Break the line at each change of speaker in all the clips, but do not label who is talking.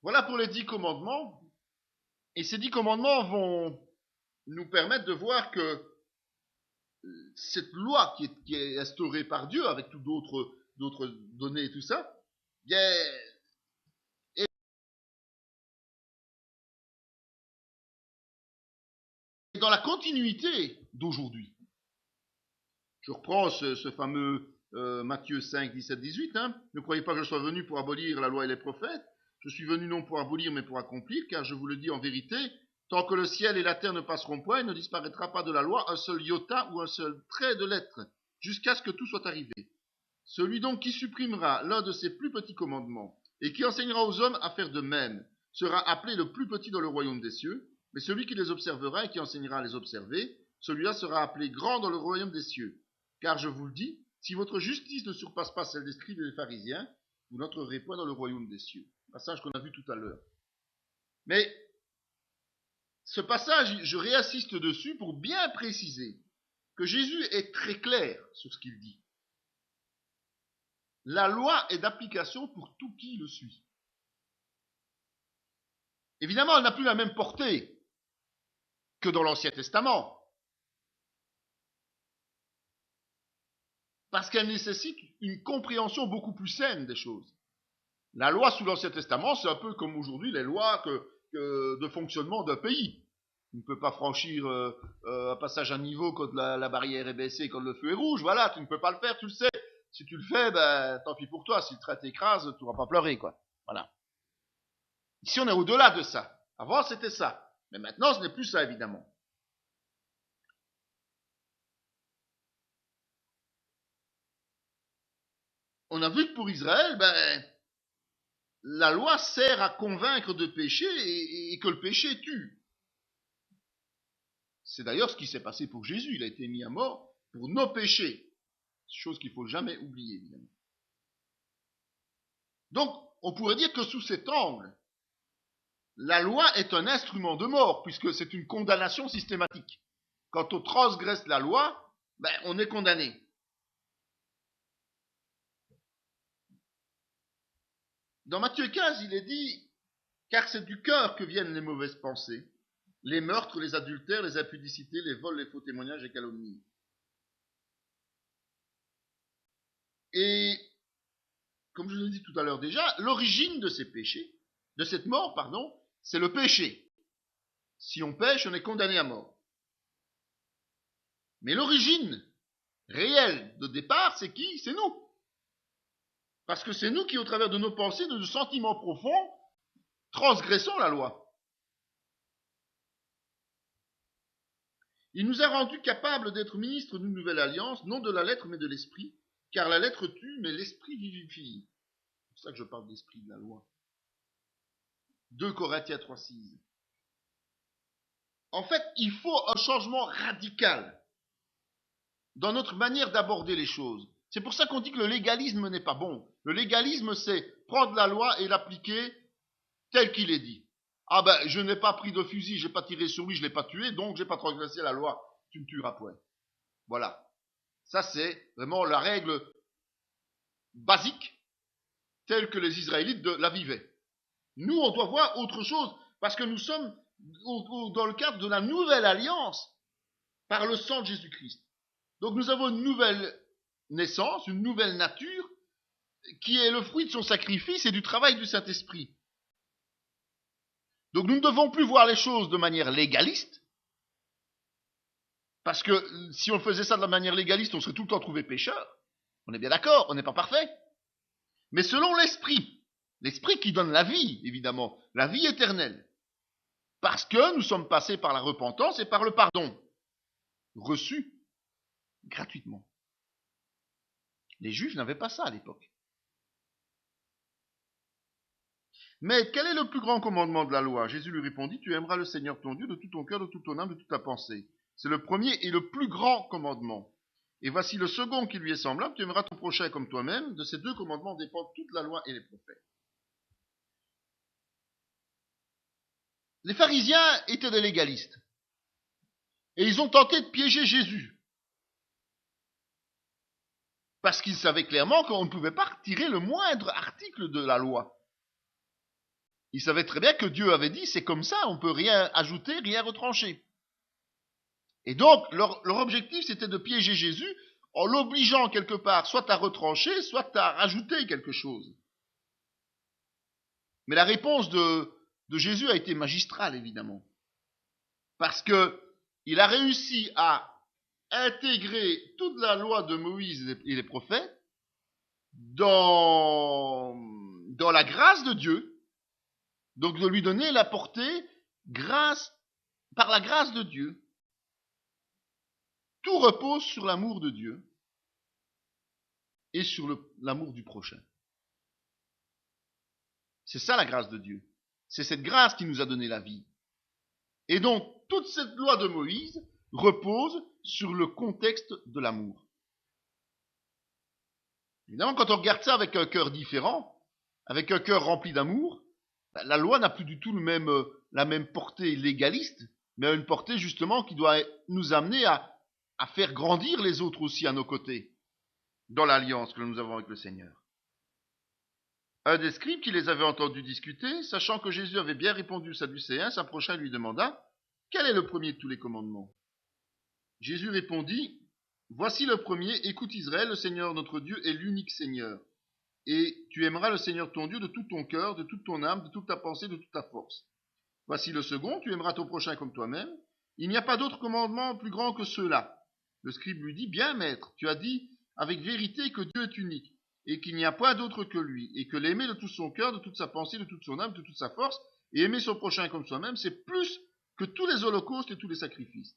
Voilà pour les 10 commandements. Et ces 10 commandements vont nous permettre de voir que cette loi qui est instaurée par Dieu, avec tout d'autres données et tout ça, bien, est dans la continuité d'aujourd'hui. Je reprends ce fameux Matthieu 5, 17, 18. Ne croyez pas que je sois venu pour abolir la loi et les prophètes. Je suis venu non pour abolir, mais pour accomplir, car je vous le dis en vérité, tant que le ciel et la terre ne passeront point, il ne disparaîtra pas de la loi un seul iota ou un seul trait de lettre, jusqu'à ce que tout soit arrivé. Celui donc qui supprimera l'un de ces plus petits commandements, et qui enseignera aux hommes à faire de même, sera appelé le plus petit dans le royaume des cieux, mais celui qui les observera et qui enseignera à les observer, celui-là sera appelé grand dans le royaume des cieux. Car je vous le dis, si votre justice ne surpasse pas celle des scribes et des pharisiens, vous n'entrerez pas dans le royaume des cieux. Passage qu'on a vu tout à l'heure. Mais ce passage, je réassiste dessus pour bien préciser que Jésus est très clair sur ce qu'il dit. La loi est d'application pour tout qui le suit. Évidemment, elle n'a plus la même portée que dans l'Ancien Testament, parce qu'elle nécessite une compréhension beaucoup plus saine des choses. La loi sous l'Ancien Testament, c'est un peu comme aujourd'hui les lois de fonctionnement d'un pays. Tu ne peux pas franchir un passage à niveau quand la barrière est baissée, quand le feu est rouge. Voilà, tu ne peux pas le faire, tu le sais. Si tu le fais, ben, tant pis pour toi. Si le train t'écrase, tu ne vas pas pleurer, quoi. Voilà. Ici, on est au-delà de ça. Avant, c'était ça. Mais maintenant, ce n'est plus ça, évidemment. On a vu que pour Israël, ben, la loi sert à convaincre de péché et que le péché tue. C'est d'ailleurs ce qui s'est passé pour Jésus. Il a été mis à mort pour nos péchés. Chose qu'il ne faut jamais oublier, évidemment. Donc, on pourrait dire que sous cet angle, la loi est un instrument de mort, puisque c'est une condamnation systématique. Quand on transgresse la loi, ben, on est condamné. Dans Matthieu 15, il est dit, car c'est du cœur que viennent les mauvaises pensées, les meurtres, les adultères, les impudicités, les vols, les faux témoignages et calomnies. Et, comme je l'ai dit tout à l'heure déjà, l'origine de ces péchés, de cette mort, pardon, c'est le péché. Si on pêche, on est condamné à mort. Mais l'origine réelle de départ, c'est qui? C'est nous. Parce que c'est nous qui, au travers de nos pensées, de nos sentiments profonds, transgressons la loi. Il nous a rendus capables d'être ministres d'une nouvelle alliance, non de la lettre mais de l'esprit, car la lettre tue, mais l'esprit vivifie. C'est pour ça que je parle d'esprit de la loi. 2 Corinthiens 3,6. En fait, il faut un changement radical dans notre manière d'aborder les choses. C'est pour ça qu'on dit que le légalisme n'est pas bon. Le légalisme, c'est prendre la loi et l'appliquer tel qu'il est dit. Ah ben, je n'ai pas pris de fusil, je n'ai pas tiré sur lui, je ne l'ai pas tué, donc je n'ai pas transgressé la loi. Tu ne tueras point. Voilà. Ça, c'est vraiment la règle basique telle que les Israélites la vivaient. Nous, on doit voir autre chose, parce que nous sommes dans le cadre de la nouvelle alliance par le sang de Jésus-Christ. Donc nous avons une nouvelle naissance, une nouvelle nature, qui est le fruit de son sacrifice et du travail du Saint-Esprit. Donc nous ne devons plus voir les choses de manière légaliste, parce que si on faisait ça de la manière légaliste, on serait tout le temps trouvé pécheur. On est bien d'accord, on n'est pas parfait. Mais selon l'Esprit, l'Esprit qui donne la vie, évidemment, la vie éternelle, parce que nous sommes passés par la repentance et par le pardon, reçu gratuitement. Les Juifs n'avaient pas ça à l'époque. Mais quel est le plus grand commandement de la loi? Jésus lui répondit, tu aimeras le Seigneur ton Dieu de tout ton cœur, de toute ton âme, de toute ta pensée. C'est le premier et le plus grand commandement. Et voici le second qui lui est semblable, tu aimeras ton prochain comme toi-même. De ces 2 commandements dépendent toute la loi et les prophètes. Les pharisiens étaient des légalistes. Et ils ont tenté de piéger Jésus. Parce qu'ils savaient clairement qu'on ne pouvait pas retirer le moindre article de la loi. Il savait très bien que Dieu avait dit, c'est comme ça, on ne peut rien ajouter, rien retrancher. Et donc, leur objectif, c'était de piéger Jésus en l'obligeant quelque part, soit à retrancher, soit à rajouter quelque chose. Mais la réponse de Jésus a été magistrale, évidemment. Parce que il a réussi à intégrer toute la loi de Moïse et les prophètes dans la grâce de Dieu, donc de lui donner la portée par la grâce de Dieu. Tout repose sur l'amour de Dieu et sur l'amour du prochain. C'est ça la grâce de Dieu. C'est cette grâce qui nous a donné la vie. Et donc, toute cette loi de Moïse repose sur le contexte de l'amour. Évidemment, quand on regarde ça avec un cœur différent, avec un cœur rempli d'amour, la loi n'a plus du tout la même portée légaliste, mais une portée justement qui doit nous amener à faire grandir les autres aussi à nos côtés, dans l'alliance que nous avons avec le Seigneur. Un des scribes qui les avait entendus discuter, sachant que Jésus avait bien répondu aux Sadducéens, s'approcha et lui demanda « Quel est le premier de tous les commandements ?» Jésus répondit « Voici le premier, écoute Israël, le Seigneur notre Dieu est l'unique Seigneur. Et tu aimeras le Seigneur ton Dieu de tout ton cœur, de toute ton âme, de toute ta pensée, de toute ta force. Voici le second, tu aimeras ton prochain comme toi-même. Il n'y a pas d'autre commandement plus grand que ceux-là. » Le scribe lui dit « Bien, maître, tu as dit avec vérité que Dieu est unique, et qu'il n'y a pas d'autre que lui, et que l'aimer de tout son cœur, de toute sa pensée, de toute son âme, de toute sa force, et aimer son prochain comme soi-même, c'est plus que tous les holocaustes et tous les sacrifices. »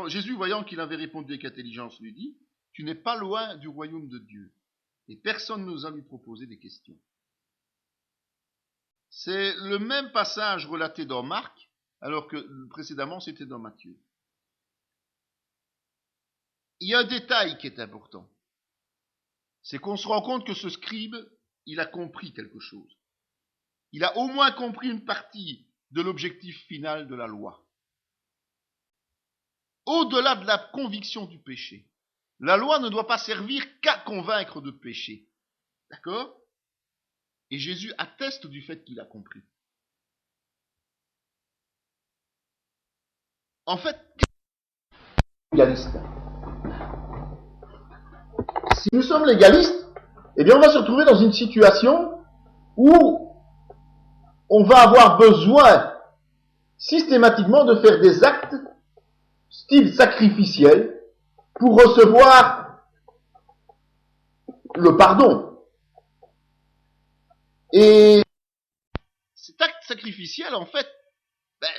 Jésus, voyant qu'il avait répondu avec intelligence, lui dit « Tu n'es pas loin du royaume de Dieu. » Et personne n'osa lui proposer des questions. C'est le même passage relaté dans Marc, alors que précédemment c'était dans Matthieu. Il y a un détail qui est important. C'est qu'on se rend compte que ce scribe, il a compris quelque chose. Il a au moins compris une partie de l'objectif final de la loi. Au-delà de la conviction du péché, la loi ne doit pas servir qu'à convaincre de péché. D'accord ? Et Jésus atteste du fait qu'il a compris. En fait, légaliste. Si nous sommes légalistes, eh bien on va se retrouver dans une situation où on va avoir besoin systématiquement de faire des actes style sacrificiel pour recevoir le pardon. Et cet acte sacrificiel, en fait,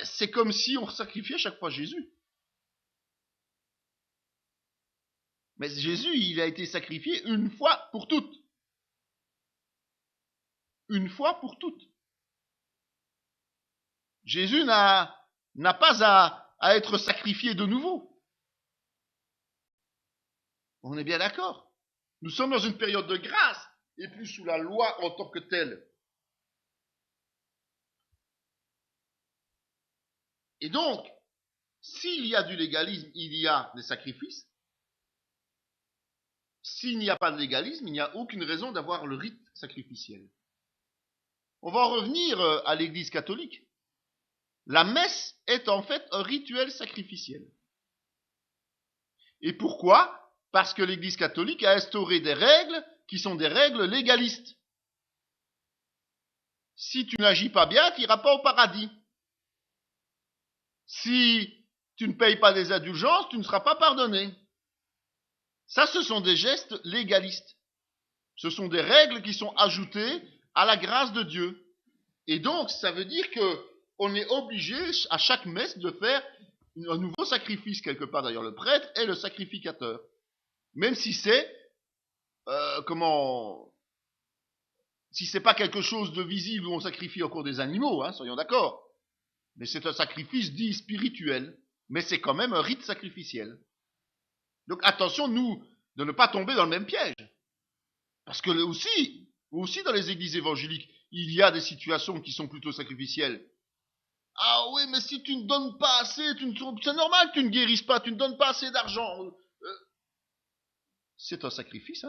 c'est comme si on sacrifiait chaque fois Jésus. Mais Jésus, il a été sacrifié une fois pour toutes. Une fois pour toutes. Jésus n'a pas à être sacrifié de nouveau. On est bien d'accord. Nous sommes dans une période de grâce et plus sous la loi en tant que telle. Et donc, s'il y a du légalisme, il y a des sacrifices. S'il n'y a pas de légalisme, il n'y a aucune raison d'avoir le rite sacrificiel. On va en revenir à l'Église catholique. La messe est en fait un rituel sacrificiel. Et pourquoi ? Parce que l'Église catholique a instauré des règles qui sont des règles légalistes. Si tu n'agis pas bien, tu n'iras pas au paradis. Si tu ne payes pas des indulgences, tu ne seras pas pardonné. Ça, ce sont des gestes légalistes. Ce sont des règles qui sont ajoutées à la grâce de Dieu. Et donc, ça veut dire qu'on est obligé à chaque messe de faire un nouveau sacrifice quelque part. D'ailleurs, le prêtre est le sacrificateur. Même si c'est, si c'est pas quelque chose de visible où on sacrifie encore des animaux, soyons d'accord. Mais c'est un sacrifice dit spirituel. Mais c'est quand même un rite sacrificiel. Donc attention, nous, de ne pas tomber dans le même piège. Parce que aussi dans les églises évangéliques, il y a des situations qui sont plutôt sacrificielles. Ah oui, mais si tu ne donnes pas assez, c'est normal que tu ne guérisses pas, tu ne donnes pas assez d'argent. C'est un sacrifice,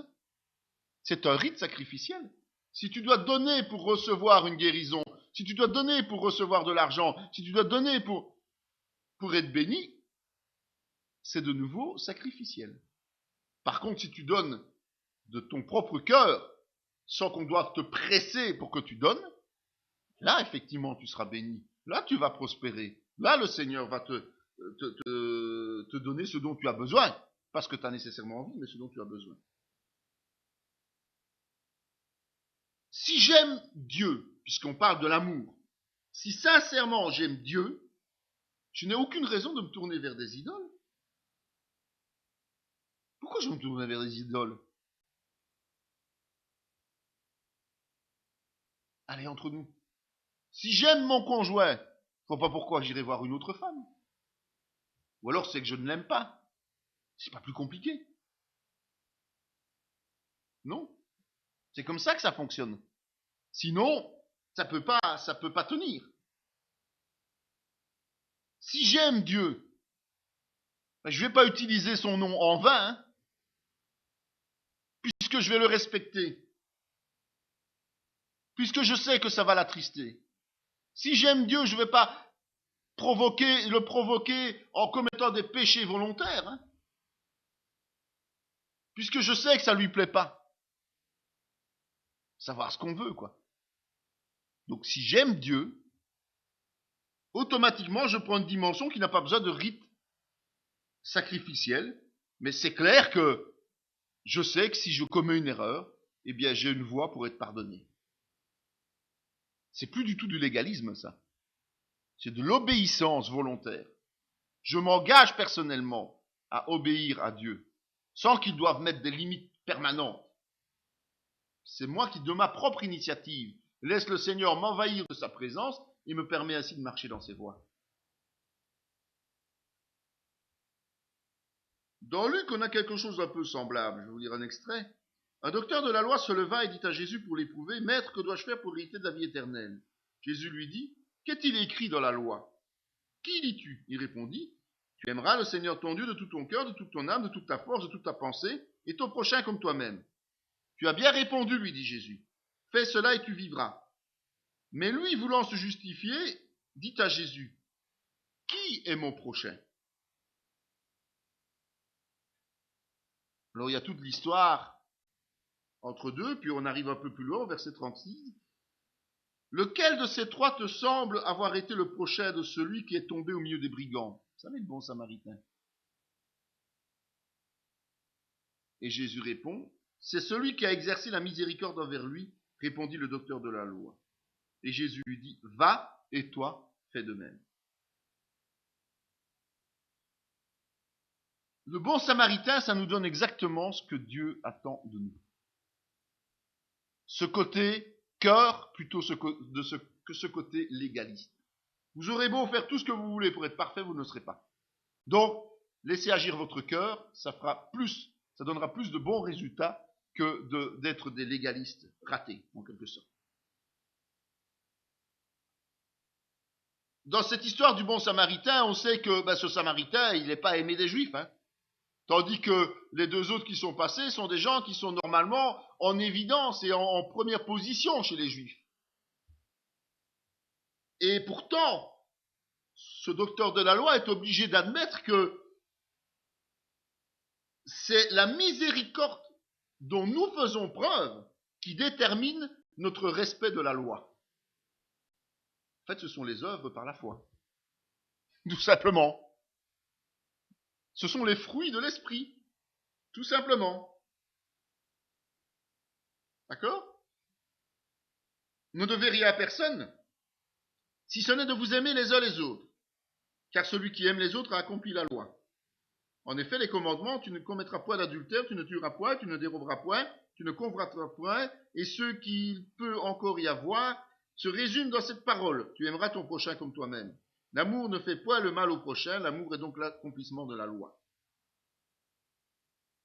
C'est un rite sacrificiel. Si tu dois donner pour recevoir une guérison, si tu dois donner pour recevoir de l'argent, si tu dois donner pour être béni, c'est de nouveau sacrificiel. Par contre, si tu donnes de ton propre cœur, sans qu'on doive te presser pour que tu donnes, là, effectivement, tu seras béni. Là, tu vas prospérer. Là, le Seigneur va te donner ce dont tu as besoin. Pas ce que tu as nécessairement envie, mais ce dont tu as besoin. Si j'aime Dieu, puisqu'on parle de l'amour, si sincèrement j'aime Dieu, je n'ai aucune raison de me tourner vers des idoles. Pourquoi je me tournerais vers des idoles? Allez, entre nous. Si j'aime mon conjoint, je ne vois pas pourquoi j'irai voir une autre femme. Ou alors c'est que je ne l'aime pas. C'est pas plus compliqué. Non? C'est comme ça que ça fonctionne. Sinon, ça peut pas tenir. Si j'aime Dieu, ben, je ne vais pas utiliser son nom en vain, hein, puisque je vais le respecter. Puisque je sais que ça va l'attrister. Si j'aime Dieu, je ne vais pas le provoquer en commettant des péchés volontaires, hein, puisque je sais que ça ne lui plaît pas. Savoir ce qu'on veut, quoi. Donc si j'aime Dieu, automatiquement je prends une dimension qui n'a pas besoin de rite sacrificiel, mais c'est clair que je sais que si je commets une erreur, eh bien j'ai une voie pour être pardonné. C'est plus du tout du légalisme, ça. C'est de l'obéissance volontaire. Je m'engage personnellement à obéir à Dieu, sans qu'il doive mettre des limites permanentes. C'est moi qui, de ma propre initiative, laisse le Seigneur m'envahir de sa présence et me permet ainsi de marcher dans ses voies. Dans Luc, on a quelque chose d'un peu semblable. Je vais vous lire un extrait. Un docteur de la loi se leva et dit à Jésus pour l'éprouver, « Maître, que dois-je faire pour hériter de la vie éternelle ?» Jésus lui dit, « Qu'est-il écrit dans la loi? Qui lis-tu » Il répondit, « Tu aimeras le Seigneur ton Dieu de tout ton cœur, de toute ton âme, de toute ta force, de toute ta pensée, et ton prochain comme toi-même. » Tu as bien répondu, lui dit Jésus. « Fais cela et tu vivras. » Mais lui, voulant se justifier, dit à Jésus, « Qui est mon prochain ?» Alors il y a toute l'histoire entre deux, puis on arrive un peu plus loin, au verset 36. Lequel de ces trois te semble avoir été le prochain de celui qui est tombé au milieu des brigands? Vous savez, le bon samaritain. Et Jésus répond, c'est celui qui a exercé la miséricorde envers lui, répondit le docteur de la loi. Et Jésus lui dit, va et toi, fais de même. Le bon samaritain, ça nous donne exactement ce que Dieu attend de nous. Ce côté cœur plutôt que ce côté légaliste. Vous aurez beau faire tout ce que vous voulez pour être parfait, vous ne le serez pas. Donc, laissez agir votre cœur, ça donnera plus de bons résultats que d'être des légalistes ratés, en quelque sorte. Dans cette histoire du bon samaritain, on sait que ce samaritain, il n'est pas aimé des juifs, hein. Tandis que les deux autres qui sont passés sont des gens qui sont normalement en évidence et en première position chez les Juifs. Et pourtant, ce docteur de la loi est obligé d'admettre que c'est la miséricorde dont nous faisons preuve qui détermine notre respect de la loi. En fait, ce sont les œuvres par la foi. Tout simplement. Ce sont les fruits de l'esprit. Tout simplement. D'accord? Ne devez rien à personne, si ce n'est de vous aimer les uns les autres. Car celui qui aime les autres a accompli la loi. En effet, les commandements, tu ne commettras point d'adultère, tu ne tueras point, tu ne déroberas point, tu ne convoiteras point, et ce qu'il peut encore y avoir, se résume dans cette parole. Tu aimeras ton prochain comme toi-même. L'amour ne fait point le mal au prochain, l'amour est donc l'accomplissement de la loi.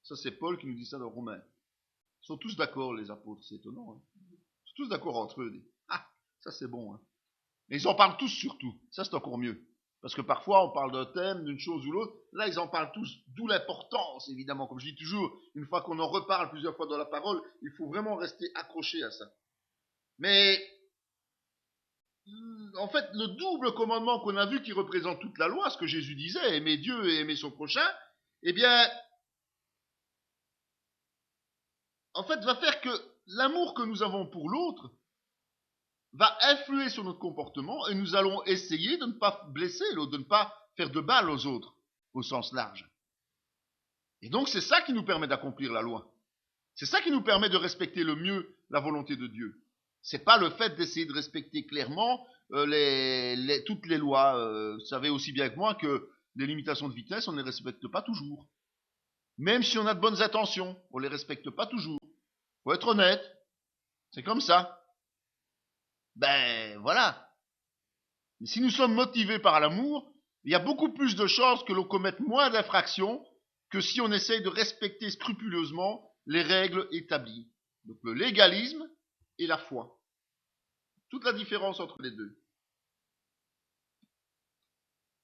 Ça, c'est Paul qui nous dit ça dans Romains. Ils sont tous d'accord, les apôtres, c'est étonnant. Hein. Ils sont tous d'accord entre eux. Ah, ça c'est bon. Hein. Mais ils en parlent tous surtout. Ça, c'est encore mieux. Parce que parfois, on parle d'un thème, d'une chose ou l'autre. Là, ils en parlent tous. D'où l'importance, évidemment. Comme je dis toujours, une fois qu'on en reparle plusieurs fois dans la parole, il faut vraiment rester accroché à ça. Mais en fait, le double commandement qu'on a vu qui représente toute la loi, ce que Jésus disait, aimer Dieu et aimer son prochain, eh bien, en fait, va faire que l'amour que nous avons pour l'autre va influer sur notre comportement et nous allons essayer de ne pas blesser l'autre, de ne pas faire de mal aux autres, au sens large. Et donc, c'est ça qui nous permet d'accomplir la loi. C'est ça qui nous permet de respecter le mieux la volonté de Dieu. C'est pas le fait d'essayer de respecter clairement toutes les lois. Vous savez aussi bien que moi que les limitations de vitesse, on ne les respecte pas toujours. Même si on a de bonnes intentions, on ne les respecte pas toujours. Faut être honnête. C'est comme ça. Ben voilà. Mais si nous sommes motivés par l'amour, il y a beaucoup plus de chances que l'on commette moins d'infractions que si on essaye de respecter scrupuleusement les règles établies. Donc le légalisme et la foi. Toute la différence entre les deux.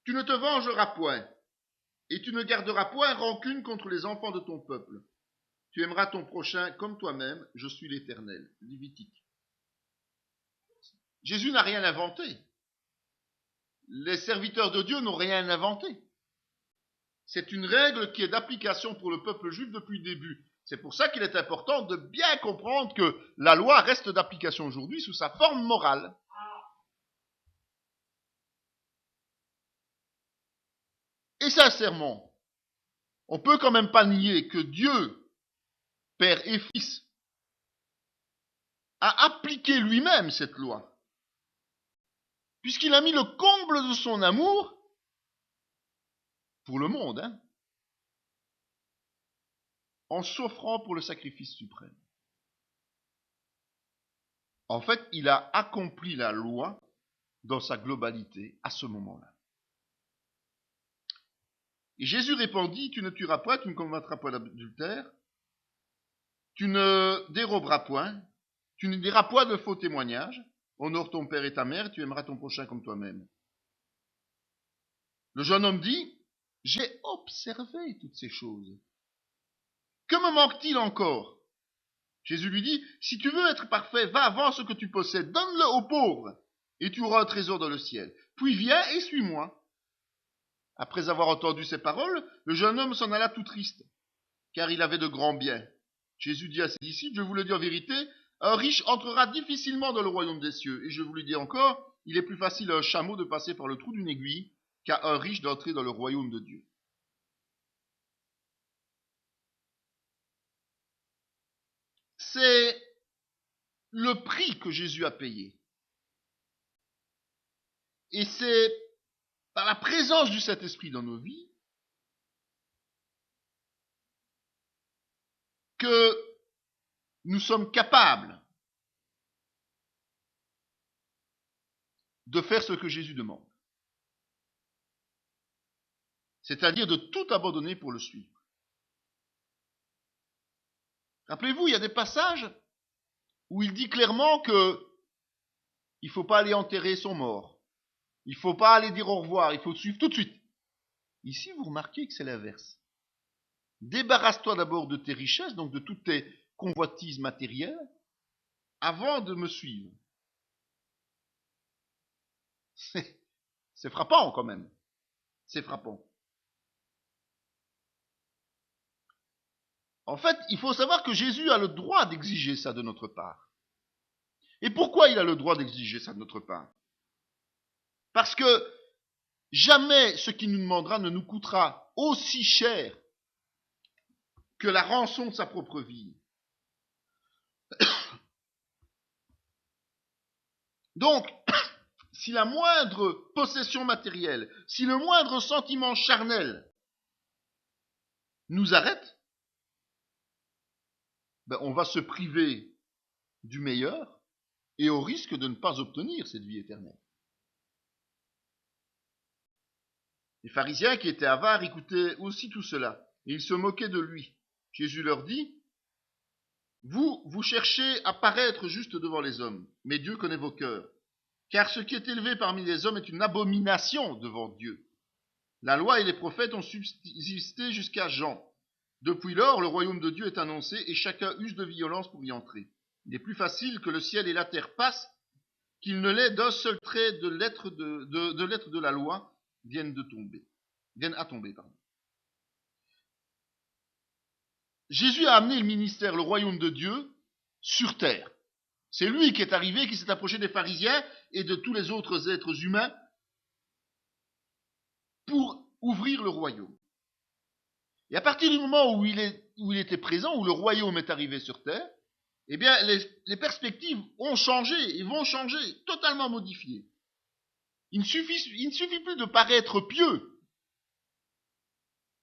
Tu ne te vengeras point, et tu ne garderas point rancune contre les enfants de ton peuple. Tu aimeras ton prochain comme toi-même, je suis l'Éternel. Lévitique. Jésus n'a rien inventé. Les serviteurs de Dieu n'ont rien inventé. C'est une règle qui est d'application pour le peuple juif depuis le début. C'est pour ça qu'il est important de bien comprendre que la loi reste d'application aujourd'hui sous sa forme morale. Et sincèrement, on peut quand même pas nier que Dieu, Père et Fils, a appliqué lui-même cette loi. Puisqu'il a mis le comble de son amour pour le monde, en s'offrant pour le sacrifice suprême. En fait, il a accompli la loi dans sa globalité à ce moment-là. Et Jésus répondit, tu ne tueras point, tu ne commettras pas l'adultère, tu ne déroberas point, tu ne diras point de faux témoignages, honore ton père et ta mère, tu aimeras ton prochain comme toi-même. Le jeune homme dit, j'ai observé toutes ces choses. Que me manque-t-il encore? Jésus lui dit, si tu veux être parfait, va vends ce que tu possèdes, donne-le aux pauvres, et tu auras un trésor dans le ciel. Puis viens et suis-moi. Après avoir entendu ces paroles, le jeune homme s'en alla tout triste, car il avait de grands biens. Jésus dit à ses disciples, je vous le dis en vérité, un riche entrera difficilement dans le royaume des cieux. Et je vous le dis encore, il est plus facile à un chameau de passer par le trou d'une aiguille qu'à un riche d'entrer dans le royaume de Dieu. C'est le prix que Jésus a payé. Et c'est par la présence du Saint-Esprit dans nos vies que nous sommes capables de faire ce que Jésus demande. C'est-à-dire de tout abandonner pour le suivre. Rappelez-vous, il y a des passages où il dit clairement que il ne faut pas aller enterrer son mort. Il ne faut pas aller dire au revoir, il faut le suivre tout de suite. Ici, vous remarquez que c'est l'inverse. Débarrasse-toi d'abord de tes richesses, donc de toutes tes convoitises matérielles, avant de me suivre. C'est frappant quand même. C'est frappant. En fait, il faut savoir que Jésus a le droit d'exiger ça de notre part. Et pourquoi il a le droit d'exiger ça de notre part? Parce que jamais ce qu'il nous demandera ne nous coûtera aussi cher que la rançon de sa propre vie. Donc, si la moindre possession matérielle, si le moindre sentiment charnel nous arrête, on va se priver du meilleur et au risque de ne pas obtenir cette vie éternelle. Les pharisiens qui étaient avares écoutaient aussi tout cela, et ils se moquaient de lui. Jésus leur dit, vous cherchez à paraître juste devant les hommes, mais Dieu connaît vos cœurs. Car ce qui est élevé parmi les hommes est une abomination devant Dieu. La loi et les prophètes ont subsisté jusqu'à Jean. Depuis lors, le royaume de Dieu est annoncé et chacun use de violence pour y entrer. Il est plus facile que le ciel et la terre passent qu'il ne l'est d'un seul trait de lettre de la loi viennent à tomber. Jésus a amené le ministère, le royaume de Dieu, sur terre. C'est lui qui est arrivé, qui s'est approché des pharisiens et de tous les autres êtres humains pour ouvrir le royaume. Et à partir du moment où il était présent, où le royaume est arrivé sur terre, eh bien, les perspectives ont changé et vont changer, totalement modifiées. Il ne suffit plus de paraître pieux.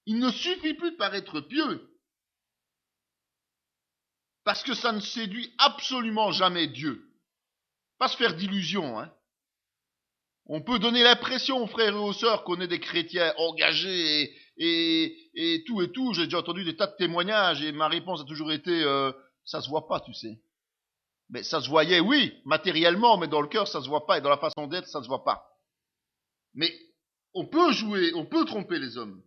Il ne suffit plus de paraître pieux. Parce que ça ne séduit absolument jamais Dieu. Pas se faire d'illusions, hein. On peut donner l'impression aux frères et aux sœurs qu'on est des chrétiens engagés et tout. J'ai déjà entendu des tas de témoignages et ma réponse a toujours été ça se voit pas, tu sais. Mais ça se voyait, oui, matériellement, mais dans le cœur, ça se voit pas et dans la façon d'être, ça se voit pas. Mais on peut tromper les hommes.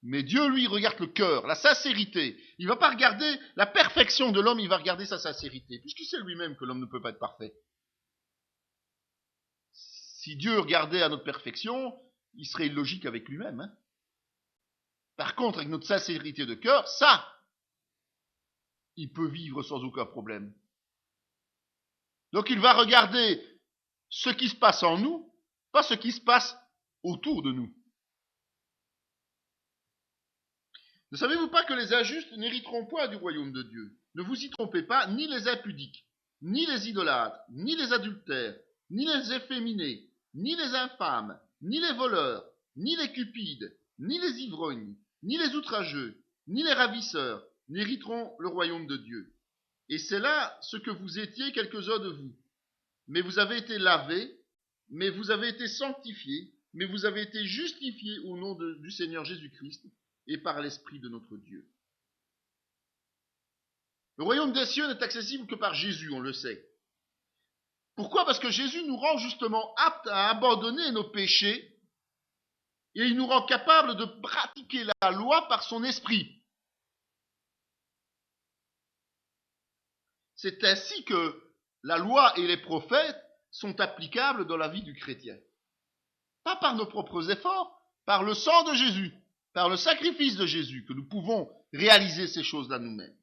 Mais Dieu, lui, regarde le cœur, la sincérité. Il va pas regarder la perfection de l'homme, il va regarder sa sincérité, puisqu'il sait lui-même que l'homme ne peut pas être parfait. Si Dieu regardait à notre perfection, il serait illogique avec lui-même. Hein. Par contre, avec notre sincérité de cœur, ça, il peut vivre sans aucun problème. Donc il va regarder ce qui se passe en nous, pas ce qui se passe autour de nous. Ne savez-vous pas que les injustes n'hériteront point du royaume de Dieu? Ne vous y trompez pas, ni les impudiques, ni les idolâtres, ni les adultères, ni les efféminés, ni les infâmes, ni les voleurs, ni les cupides, ni les ivrognes, ni les outrageux, ni les ravisseurs n'hériteront le royaume de Dieu. Et c'est là ce que vous étiez quelques-uns de vous. Mais vous avez été lavés, mais vous avez été sanctifiés, mais vous avez été justifiés au nom du Seigneur Jésus-Christ et par l'Esprit de notre Dieu. Le royaume des cieux n'est accessible que par Jésus, on le sait. Pourquoi? Parce que Jésus nous rend justement aptes à abandonner nos péchés et il nous rend capables de pratiquer la loi par son esprit. C'est ainsi que la loi et les prophètes sont applicables dans la vie du chrétien. Pas par nos propres efforts, par le sang de Jésus, par le sacrifice de Jésus, que nous pouvons réaliser ces choses-là nous-mêmes.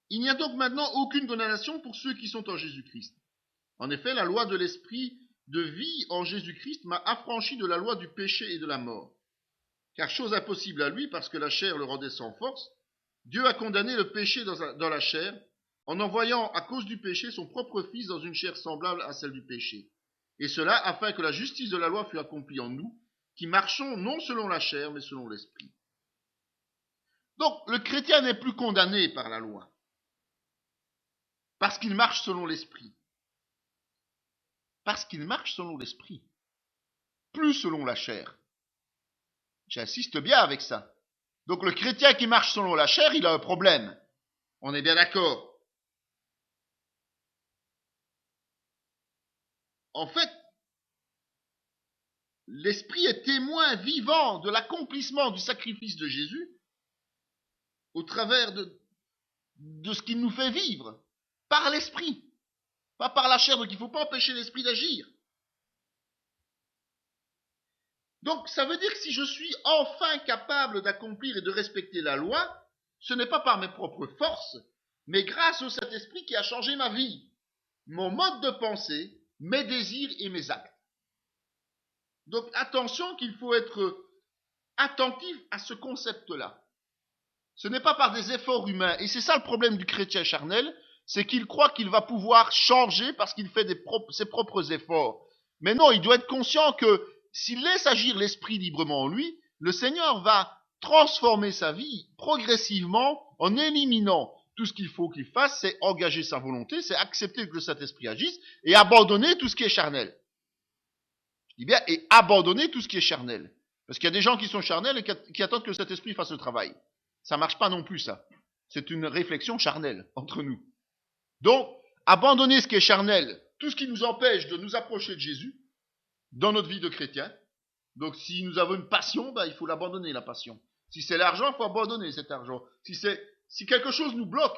Il n'y a donc maintenant aucune condamnation pour ceux qui sont en Jésus-Christ. En effet, la loi de l'esprit de vie en Jésus-Christ m'a affranchi de la loi du péché et de la mort. Car chose impossible à lui, parce que la chair le rendait sans force, Dieu a condamné le péché dans la chair, en envoyant à cause du péché son propre Fils dans une chair semblable à celle du péché. Et cela afin que la justice de la loi fût accomplie en nous, qui marchons non selon la chair, mais selon l'esprit. Donc, le chrétien n'est plus condamné par la loi, parce qu'il marche selon l'esprit. Parce qu'il marche selon l'esprit, plus selon la chair. J'insiste bien avec ça. Donc le chrétien qui marche selon la chair, il a un problème. On est bien d'accord. En fait, l'esprit est témoin vivant de l'accomplissement du sacrifice de Jésus au travers de ce qu'il nous fait vivre, par l'esprit, pas par la chair. Donc il ne faut pas empêcher l'esprit d'agir. Donc ça veut dire que si je suis enfin capable d'accomplir et de respecter la loi, ce n'est pas par mes propres forces, mais grâce au Saint-Esprit qui a changé ma vie, mon mode de pensée, mes désirs et mes actes. Donc attention qu'il faut être attentif à ce concept-là. Ce n'est pas par des efforts humains, et c'est ça le problème du chrétien charnel, c'est qu'il croit qu'il va pouvoir changer parce qu'il fait ses propres efforts. Mais non, il doit être conscient que s'il laisse agir l'esprit librement en lui, le Seigneur va transformer sa vie progressivement en éliminant tout ce qu'il faut qu'il fasse, c'est engager sa volonté, c'est accepter que le Saint-Esprit agisse et abandonner tout ce qui est charnel. Je dis bien, et abandonner tout ce qui est charnel. Parce qu'il y a des gens qui sont charnels et qui attendent que le Saint-Esprit fasse le travail. Ça marche pas non plus, ça. C'est une réflexion charnelle entre nous. Donc, abandonner ce qui est charnel, tout ce qui nous empêche de nous approcher de Jésus, dans notre vie de chrétien. Donc si nous avons une passion, il faut l'abandonner, la passion. Si c'est l'argent, il faut abandonner cet argent. Si quelque chose nous bloque,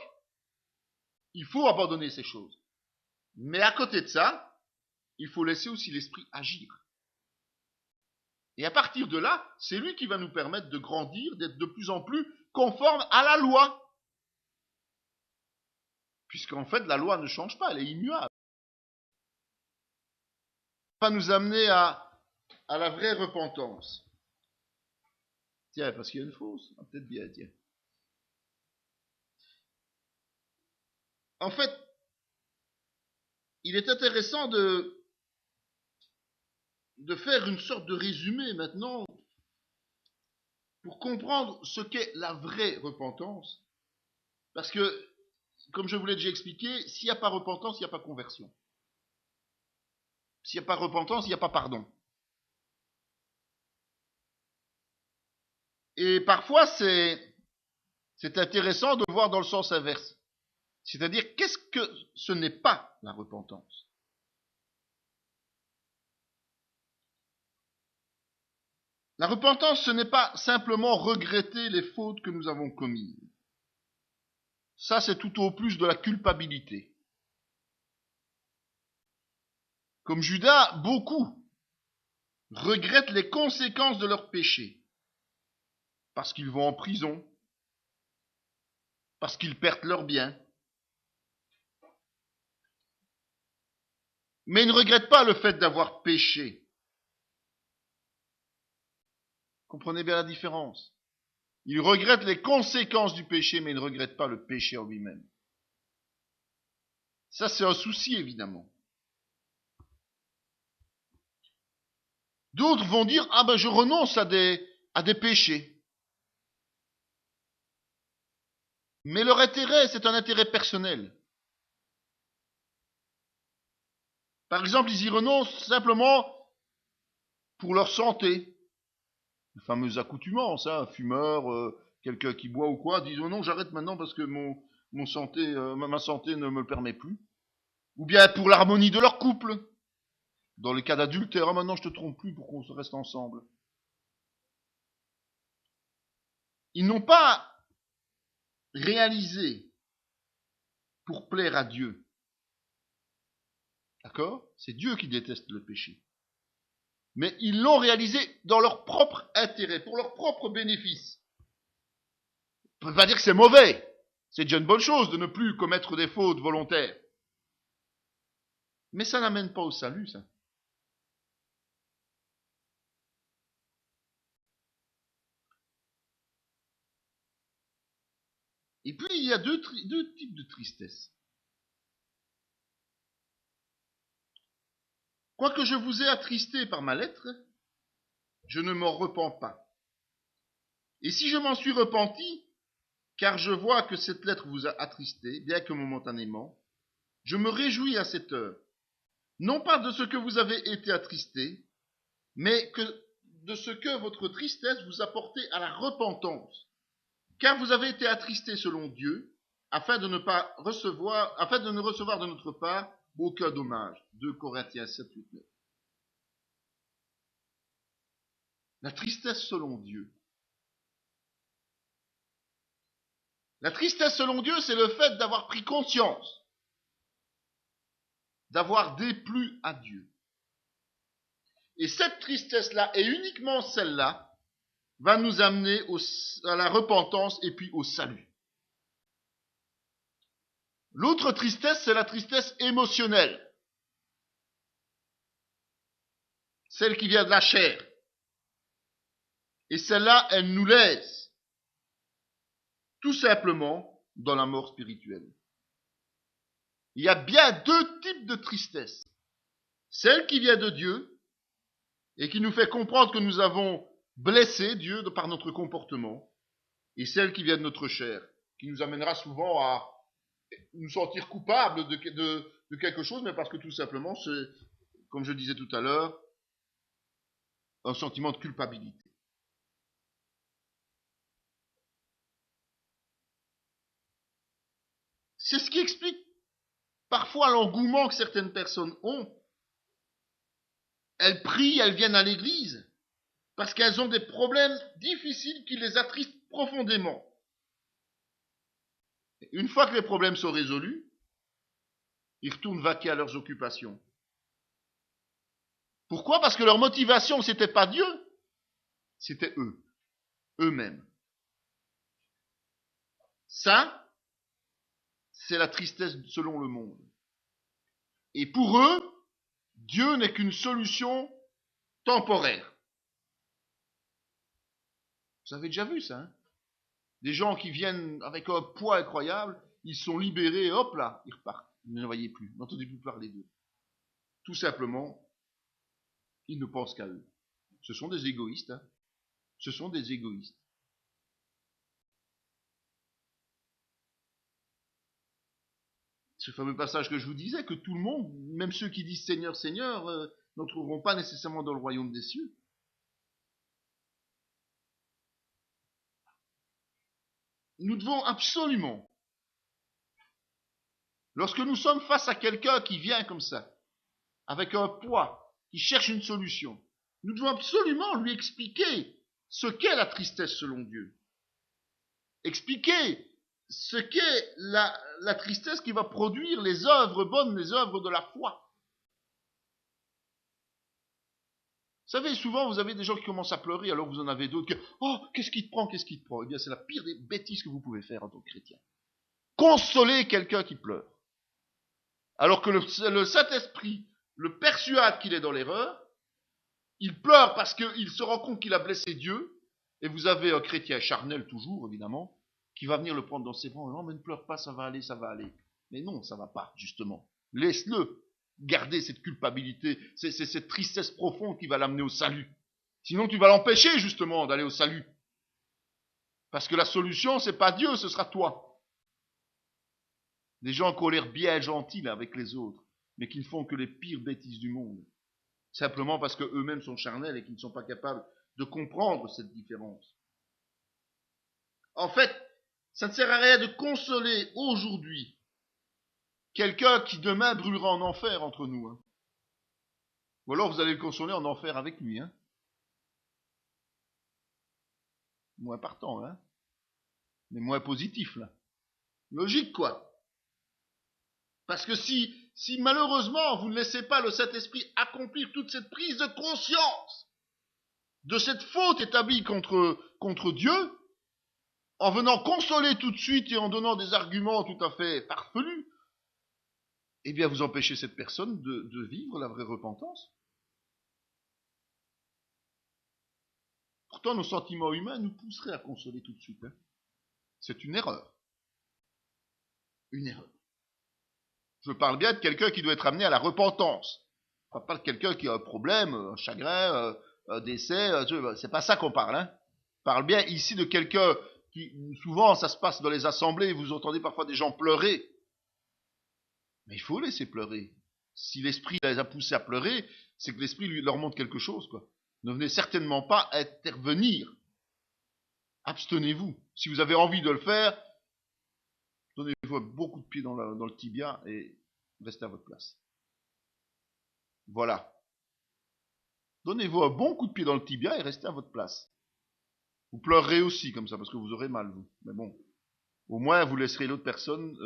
il faut abandonner ces choses. Mais à côté de ça, il faut laisser aussi l'esprit agir. Et à partir de là, c'est lui qui va nous permettre de grandir, d'être de plus en plus conforme à la loi. Puisqu'en fait, la loi ne change pas, elle est immuable. Ça va nous amener à la vraie repentance. Tiens, parce qu'il y a une fausse, peut-être bien, tiens. En fait, il est intéressant de faire une sorte de résumé maintenant pour comprendre ce qu'est la vraie repentance. Parce que, comme je vous l'ai déjà expliqué, s'il n'y a pas repentance, il n'y a pas conversion. S'il n'y a pas repentance, il n'y a pas pardon. Et parfois, c'est intéressant de voir dans le sens inverse. C'est-à-dire, qu'est-ce que ce n'est pas la repentance? La repentance, ce n'est pas simplement regretter les fautes que nous avons commises. Ça, c'est tout au plus de la culpabilité. Comme Judas, beaucoup regrettent les conséquences de leur péché. Parce qu'ils vont en prison, parce qu'ils perdent leurs biens. Mais ils ne regrettent pas le fait d'avoir péché. Comprenez bien la différence. Ils regrettent les conséquences du péché, mais ils ne regrettent pas le péché en lui-même. Ça, c'est un souci, évidemment. D'autres vont dire, ah ben je renonce à des péchés. Mais leur intérêt, c'est un intérêt personnel. Par exemple, ils y renoncent simplement pour leur santé. Les fameuses accoutumances, hein, un fumeur, quelqu'un qui boit ou quoi, disent oh non, j'arrête maintenant parce que ma santé ne me le permet plus. Ou bien pour l'harmonie de leur couple. Dans le cas d'adultère, ah, maintenant je te trompe plus pour qu'on se reste ensemble. Ils n'ont pas réalisé pour plaire à Dieu. D'accord? C'est Dieu qui déteste le péché. Mais ils l'ont réalisé dans leur propre intérêt, pour leur propre bénéfice. On ne peut pas dire que c'est mauvais. C'est déjà une bonne chose de ne plus commettre des fautes volontaires. Mais ça n'amène pas au salut, ça. Et puis, il y a deux types de tristesse. Quoique je vous ai attristé par ma lettre, je ne m'en repens pas. Et si je m'en suis repenti, car je vois que cette lettre vous a attristé, bien que momentanément, je me réjouis à cette heure, non pas de ce que vous avez été attristé, mais de ce que votre tristesse vous a porté à la repentance. Car vous avez été attristé selon Dieu, afin de ne recevoir de notre part aucun dommage. 2 Corinthiens 7, 8, 9. La tristesse selon Dieu. La tristesse selon Dieu, c'est le fait d'avoir pris conscience, d'avoir déplu à Dieu. Et cette tristesse-là, et uniquement celle-là, va nous amener à la repentance et puis au salut. L'autre tristesse, c'est la tristesse émotionnelle. Celle qui vient de la chair. Et celle-là, elle nous laisse tout simplement dans la mort spirituelle. Il y a bien deux types de tristesse. Celle qui vient de Dieu et qui nous fait comprendre que nous avons blessé Dieu par notre comportement, et celle qui vient de notre chair, qui nous amènera souvent à nous sentir coupables de quelque chose, mais parce que tout simplement, c'est, comme je disais tout à l'heure, un sentiment de culpabilité. C'est ce qui explique parfois l'engouement que certaines personnes ont. Elles prient, elles viennent à l'église, parce qu'elles ont des problèmes difficiles qui les attristent profondément. Une fois que les problèmes sont résolus, ils retournent vaquer à leurs occupations. Pourquoi? Parce que leur motivation, c'était pas Dieu, c'était eux-mêmes. Ça, c'est la tristesse selon le monde. Et pour eux, Dieu n'est qu'une solution temporaire. Vous avez déjà vu ça, hein? Des gens qui viennent avec un poids incroyable, ils sont libérés, et hop là, ils repartent. Vous ne les voyez plus, vous n'entendez plus parler d'eux. Tout simplement, ils ne pensent qu'à eux. Ce sont des égoïstes, hein? Ce sont des égoïstes. Ce fameux passage que je vous disais, que tout le monde, même ceux qui disent Seigneur, Seigneur, n'en trouveront pas nécessairement dans le royaume des cieux. Nous devons absolument, lorsque nous sommes face à quelqu'un qui vient comme ça, avec un poids, qui cherche une solution, nous devons absolument lui expliquer ce qu'est la tristesse selon Dieu. Expliquer ce qu'est la tristesse qui va produire les œuvres bonnes, les œuvres de la foi. Vous savez, souvent, vous avez des gens qui commencent à pleurer, alors vous en avez d'autres qui « Oh, qu'est-ce qui te prend, qu'est-ce qui te prend ?» Eh bien, c'est la pire des bêtises que vous pouvez faire en tant que chrétien. Consoler quelqu'un qui pleure. Alors que le Saint-Esprit le persuade qu'il est dans l'erreur, il pleure parce qu'il se rend compte qu'il a blessé Dieu, et vous avez un chrétien charnel toujours, évidemment, qui va venir le prendre dans ses bras, non mais ne pleure pas, ça va aller, ça va aller. Mais non, ça va pas, justement. Laisse-le garder cette culpabilité, c'est cette tristesse profonde qui va l'amener au salut. Sinon tu vas l'empêcher justement d'aller au salut. Parce que la solution, c'est pas Dieu, ce sera toi. Des gens qui ont l'air bien gentils là, avec les autres, mais qui ne font que les pires bêtises du monde. Simplement parce qu'eux-mêmes sont charnels et qu'ils ne sont pas capables de comprendre cette différence. En fait, ça ne sert à rien de consoler aujourd'hui quelqu'un qui demain brûlera en enfer entre nous. Hein. Ou alors vous allez le consoler en enfer avec lui. Hein. Moins partant, hein. Mais moins positif, là. Logique, quoi. Parce que si malheureusement vous ne laissez pas le Saint-Esprit accomplir toute cette prise de conscience de cette faute établie contre Dieu, en venant consoler tout de suite et en donnant des arguments tout à fait farfelus, eh bien vous empêchez cette personne de vivre la vraie repentance. Pourtant, nos sentiments humains nous pousseraient à consoler tout de suite. Hein. C'est une erreur. Une erreur. Je parle bien de quelqu'un qui doit être amené à la repentance. Je ne parle pas de quelqu'un qui a un problème, un chagrin, un décès. C'est pas ça qu'on parle. Hein. Je parle bien ici de quelqu'un qui, souvent, ça se passe dans les assemblées, vous entendez parfois des gens pleurer. Mais il faut laisser pleurer. Si l'esprit les a poussés à pleurer, c'est que l'esprit leur montre quelque chose, quoi. Ne venez certainement pas intervenir. Abstenez-vous. Si vous avez envie de le faire, donnez-vous un bon coup de pied dans le tibia et restez à votre place. Voilà. Donnez-vous un bon coup de pied dans le tibia et restez à votre place. Vous pleurerez aussi comme ça parce que vous aurez mal, vous. Mais bon, au moins vous laisserez l'autre personne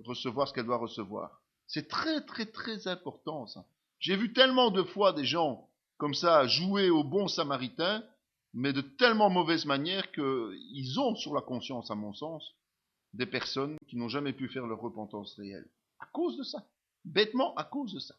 recevoir ce qu'elle doit recevoir. C'est très très très important ça. J'ai vu tellement de fois des gens comme ça jouer au bon samaritain, mais de tellement mauvaise manière qu'ils ont sur la conscience, à mon sens, des personnes qui n'ont jamais pu faire leur repentance réelle. À cause de ça. Bêtement, à cause de ça.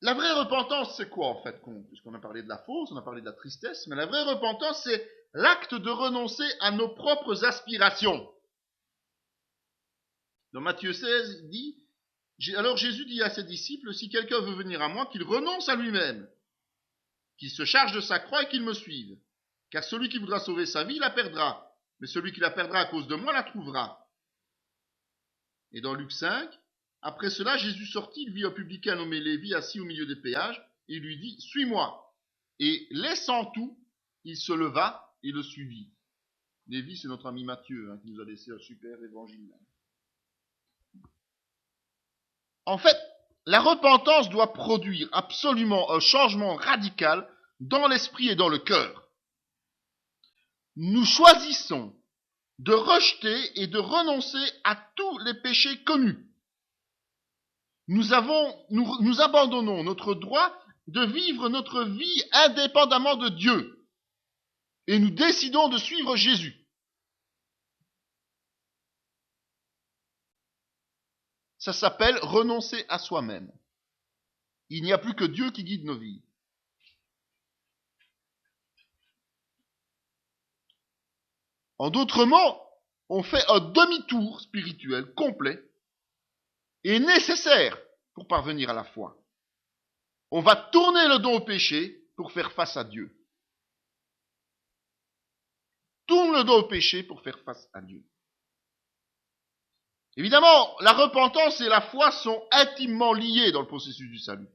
La vraie repentance, c'est quoi en fait? Puisqu'on a parlé de la fausse, on a parlé de la tristesse, mais la vraie repentance, c'est l'acte de renoncer à nos propres aspirations. Dans Matthieu 16, il dit, alors Jésus dit à ses disciples, si quelqu'un veut venir à moi, qu'il renonce à lui-même, qu'il se charge de sa croix et qu'il me suive. Car celui qui voudra sauver sa vie la perdra, mais celui qui la perdra à cause de moi la trouvera. Et dans Luc 5, après cela, Jésus sortit, il vit un publicain nommé Lévi assis au milieu des péages, et il lui dit, suis-moi. Et laissant tout, il se leva et le suivit. Lévi, c'est notre ami Matthieu, qui nous a laissé un super évangile. En fait, la repentance doit produire absolument un changement radical dans l'esprit et dans le cœur. Nous choisissons de rejeter et de renoncer à tous les péchés connus. Nous abandonnons notre droit de vivre notre vie indépendamment de Dieu. Et nous décidons de suivre Jésus. Ça s'appelle renoncer à soi-même. Il n'y a plus que Dieu qui guide nos vies. En d'autres mots, on fait un demi-tour spirituel complet et nécessaire pour parvenir à la foi. On va tourner le dos au péché pour faire face à Dieu. Tourne le dos au péché pour faire face à Dieu. Évidemment, la repentance et la foi sont intimement liées dans le processus du salut.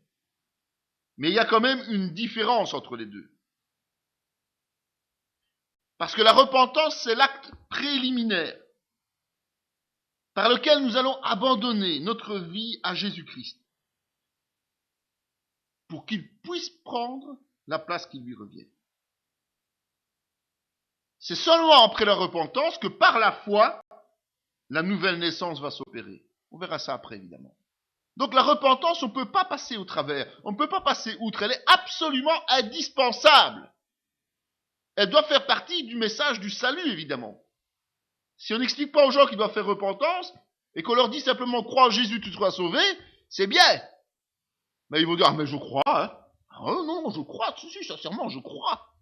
Mais il y a quand même une différence entre les deux. Parce que la repentance, c'est l'acte préliminaire par lequel nous allons abandonner notre vie à Jésus-Christ pour qu'il puisse prendre la place qui lui revient. C'est seulement après la repentance que par la foi, la nouvelle naissance va s'opérer. On verra ça après, évidemment. Donc la repentance, on ne peut pas passer au travers, on ne peut pas passer outre, elle est absolument indispensable. Elle doit faire partie du message du salut, évidemment. Si on n'explique pas aux gens qu'ils doivent faire repentance, et qu'on leur dit simplement « crois en Jésus, tu seras sauvé », c'est bien. Mais ils vont dire « ah mais je crois, hein ». « Ah non, je crois, si, sincèrement, je crois. »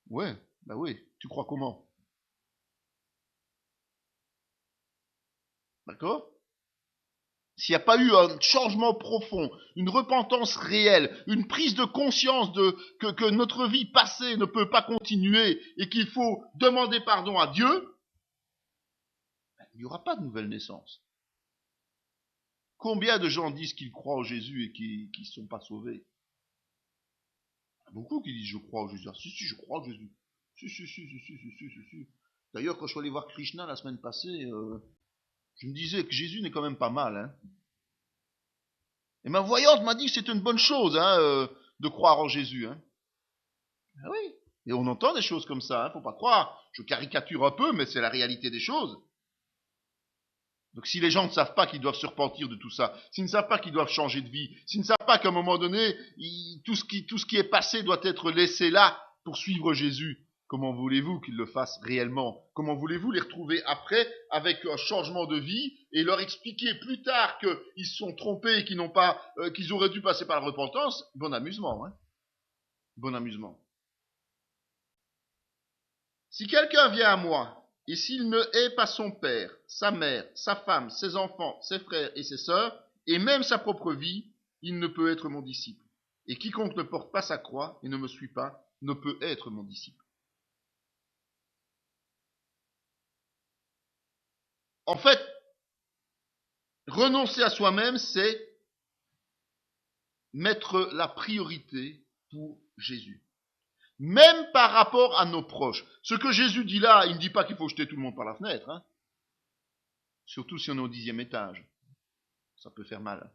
Ouais, bah oui, tu crois comment? D'accord? S'il n'y a pas eu un changement profond, une repentance réelle, une prise de conscience que notre vie passée ne peut pas continuer et qu'il faut demander pardon à Dieu, il n'y aura pas de nouvelle naissance. Combien de gens disent qu'ils croient en Jésus et qui ne sont pas sauvés? Il y a beaucoup qui disent je crois en Jésus. Ah, si, je crois en Jésus. Si. D'ailleurs, quand je suis allé voir Krishna la semaine passée, je me disais que Jésus n'est quand même pas mal. Hein. Et ma voyante m'a dit que c'était une bonne chose de croire en Jésus. Hein. Ah oui. Et on entend des choses comme ça, faut pas croire. Je caricature un peu, mais c'est la réalité des choses. Donc si les gens ne savent pas qu'ils doivent se repentir de tout ça, s'ils ne savent pas qu'ils doivent changer de vie, s'ils ne savent pas qu'à un moment donné, tout ce qui est passé doit être laissé là pour suivre Jésus, comment voulez-vous qu'ils le fassent réellement? Comment voulez-vous les retrouver après avec un changement de vie et leur expliquer plus tard qu'ils se sont trompés et qu'ils auraient dû passer par la repentance? Bon amusement, hein? Bon amusement. Si quelqu'un vient à moi, et s'il ne hait pas son père, sa mère, sa femme, ses enfants, ses frères et ses sœurs, et même sa propre vie, il ne peut être mon disciple. Et quiconque ne porte pas sa croix et ne me suit pas, ne peut être mon disciple. En fait, renoncer à soi-même, c'est mettre la priorité pour Jésus. Même par rapport à nos proches. Ce que Jésus dit là, il ne dit pas qu'il faut jeter tout le monde par la fenêtre. Hein. Surtout si on est au 10e étage. Ça peut faire mal.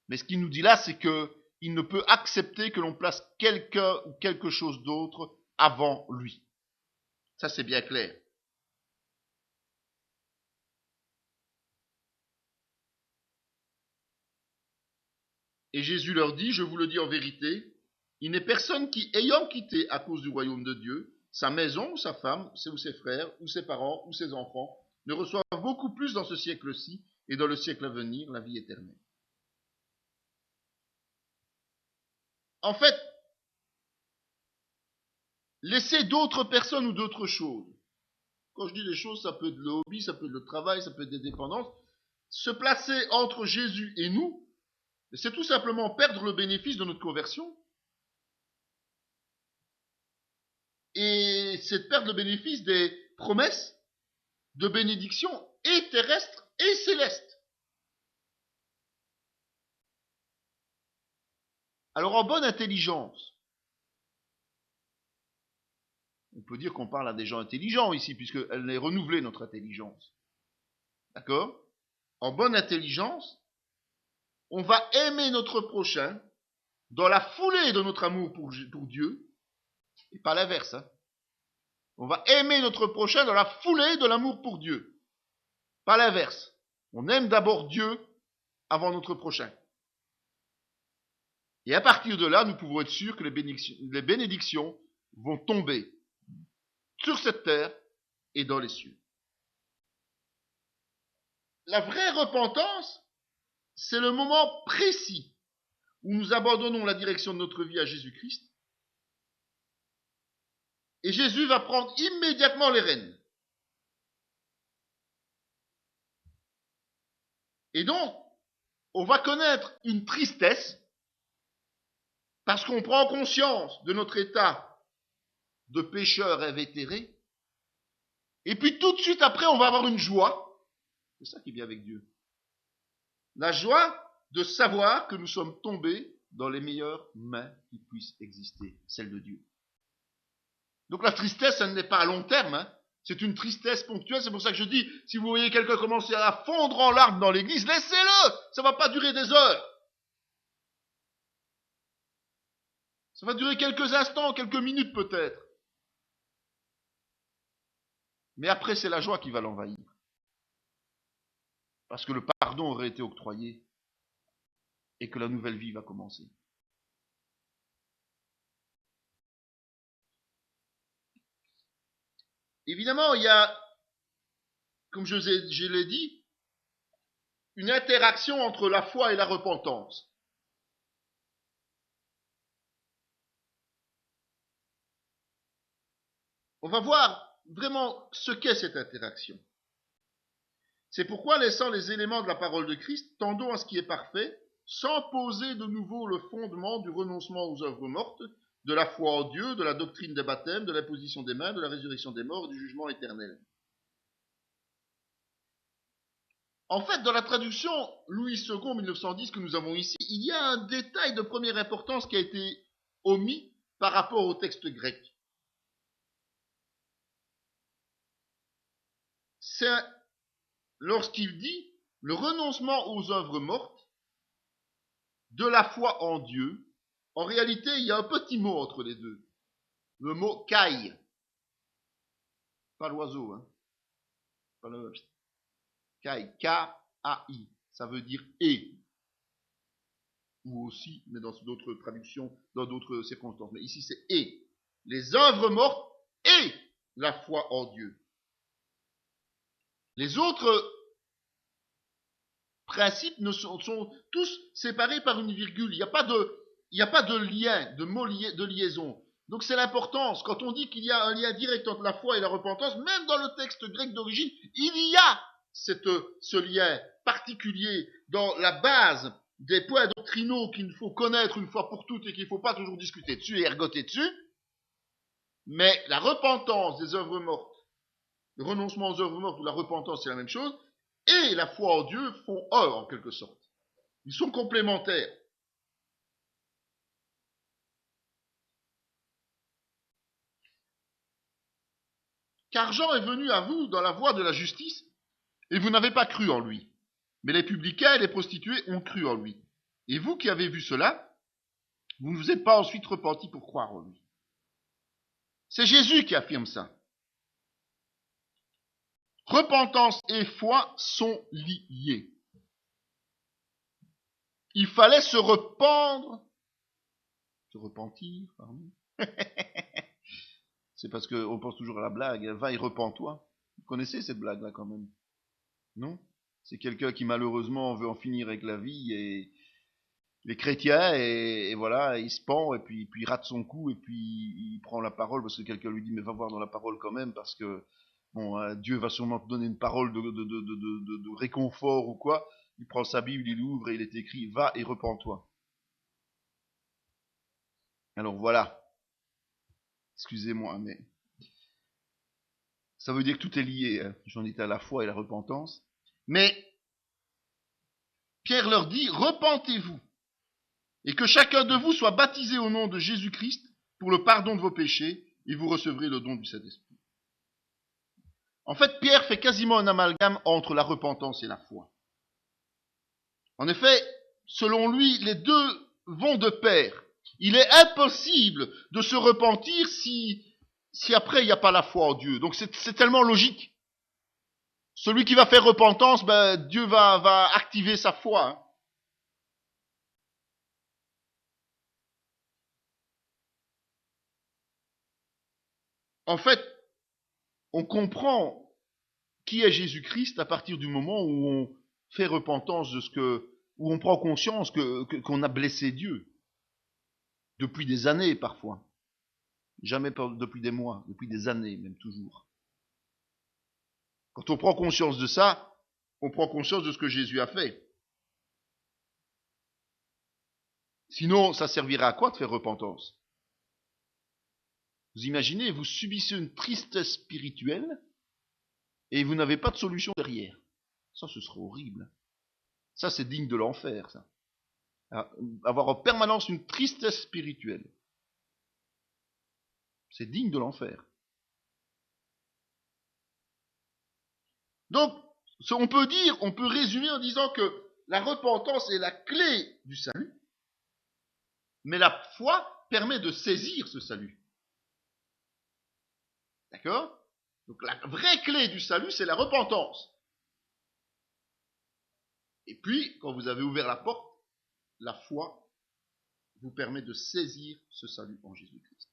Mais ce qu'il nous dit là, c'est qu'il ne peut accepter que l'on place quelqu'un ou quelque chose d'autre avant lui. Ça, c'est bien clair. Et Jésus leur dit, je vous le dis en vérité, il n'est personne qui, ayant quitté à cause du royaume de Dieu, sa maison, ou sa femme, ou ses frères, ou ses parents, ou ses enfants, ne reçoive beaucoup plus dans ce siècle-ci et dans le siècle à venir la vie éternelle. En fait, laisser d'autres personnes ou d'autres choses, quand je dis les choses, ça peut être le hobby, ça peut être le travail, ça peut être des dépendances, se placer entre Jésus et nous, c'est tout simplement perdre le bénéfice de notre conversion. Et c'est de perdre le bénéfice des promesses de bénédiction et terrestres et célestes. Alors en bonne intelligence, on peut dire qu'on parle à des gens intelligents ici, puisqu'elle est renouvelée notre intelligence. D'accord? En bonne intelligence, on va aimer notre prochain dans la foulée de notre amour pour Dieu, et pas l'inverse. Hein. On va aimer notre prochain dans la foulée de l'amour pour Dieu. Pas l'inverse. On aime d'abord Dieu avant notre prochain. Et à partir de là, nous pouvons être sûrs que les bénédictions vont tomber sur cette terre et dans les cieux. La vraie repentance, c'est le moment précis où nous abandonnons la direction de notre vie à Jésus-Christ. Et Jésus va prendre immédiatement les rênes. Et donc, on va connaître une tristesse parce qu'on prend conscience de notre état de pécheur invétéré. Et puis tout de suite après, on va avoir une joie. C'est ça qui est bien avec Dieu. La joie de savoir que nous sommes tombés dans les meilleures mains qui puissent exister, celles de Dieu. Donc la tristesse, elle n'est pas à long terme, hein. C'est une tristesse ponctuelle. C'est pour ça que je dis, si vous voyez quelqu'un commencer à fondre en larmes dans l'église, laissez-le. Ça va pas durer des heures. Ça va durer quelques instants, quelques minutes peut-être. Mais après, c'est la joie qui va l'envahir. Parce que le pardon aurait été octroyé et que la nouvelle vie va commencer. Évidemment, il y a, comme je l'ai dit, une interaction entre la foi et la repentance. On va voir vraiment ce qu'est cette interaction. C'est pourquoi, laissant les éléments de la parole de Christ, tendons à ce qui est parfait, sans poser de nouveau le fondement du renoncement aux œuvres mortes, de la foi en Dieu, de la doctrine des baptêmes, de l'imposition des mains, de la résurrection des morts et du jugement éternel. En fait, dans la traduction Louis II 1910 que nous avons ici, il y a un détail de première importance qui a été omis par rapport au texte grec. C'est lorsqu'il dit le renoncement aux œuvres mortes, de la foi en Dieu. En réalité, il y a un petit mot entre les deux. Le mot kai. Pas l'oiseau, hein. Pas le kai. K-A-I. Ça veut dire et. Ou aussi, mais dans d'autres traductions, dans d'autres circonstances. Mais ici, c'est et. Les œuvres mortes et la foi en Dieu. Les autres principes sont tous séparés par une virgule. Il n'y a pas de lien, de liaison. Donc c'est l'importance. Quand on dit qu'il y a un lien direct entre la foi et la repentance, même dans le texte grec d'origine, il y a ce lien particulier dans la base des points doctrinaux qu'il faut connaître une fois pour toutes et qu'il ne faut pas toujours discuter dessus et ergoter dessus. Mais la repentance des œuvres mortes, le renoncement aux œuvres mortes ou la repentance, c'est la même chose, et la foi en Dieu font un en quelque sorte. Ils sont complémentaires. Car Jean est venu à vous dans la voie de la justice, et vous n'avez pas cru en lui. Mais les publicains et les prostituées ont cru en lui. Et vous qui avez vu cela, vous ne vous êtes pas ensuite repentis pour croire en lui. C'est Jésus qui affirme ça. Repentance et foi sont liées. Il fallait se repentir, pardon. C'est parce qu'on pense toujours à la blague, va et repens-toi. Vous connaissez cette blague-là quand même? Non? C'est quelqu'un qui malheureusement veut en finir avec la vie et les chrétiens et voilà, il se pend et puis il rate son coup et puis il prend la parole parce que quelqu'un lui dit mais va voir dans la parole quand même parce que bon, Dieu va sûrement te donner une parole de réconfort ou quoi. Il prend sa Bible, il l'ouvre et il est écrit va et repens-toi. Alors voilà. Excusez-moi, mais ça veut dire que tout est lié. Hein. J'en étais à la foi et la repentance. Mais Pierre leur dit, repentez-vous, et que chacun de vous soit baptisé au nom de Jésus-Christ pour le pardon de vos péchés, et vous recevrez le don du Saint-Esprit. En fait, Pierre fait quasiment un amalgame entre la repentance et la foi. En effet, selon lui, les deux vont de pair. Il est impossible de se repentir si si après il n'y a pas la foi en Dieu? Donc c'est tellement logique. Celui qui va faire repentance, ben, Dieu va activer sa foi. Hein. En fait, on comprend qui est Jésus-Christ à partir du moment où on fait repentance de où on prend conscience qu'on a blessé Dieu. Depuis des années parfois. Jamais depuis des mois, depuis des années même toujours. Quand on prend conscience de ça, on prend conscience de ce que Jésus a fait. Sinon, ça servira à quoi de faire repentance? Vous imaginez, vous subissez une tristesse spirituelle et vous n'avez pas de solution derrière. Ça, ce serait horrible. Ça, c'est digne de l'enfer, ça. Avoir en permanence une tristesse spirituelle. C'est digne de l'enfer. Donc, on peut résumer en disant que la repentance est la clé du salut, mais la foi permet de saisir ce salut. D'accord? Donc la vraie clé du salut, c'est la repentance. Et puis, quand vous avez ouvert la porte, la foi vous permet de saisir ce salut en Jésus-Christ.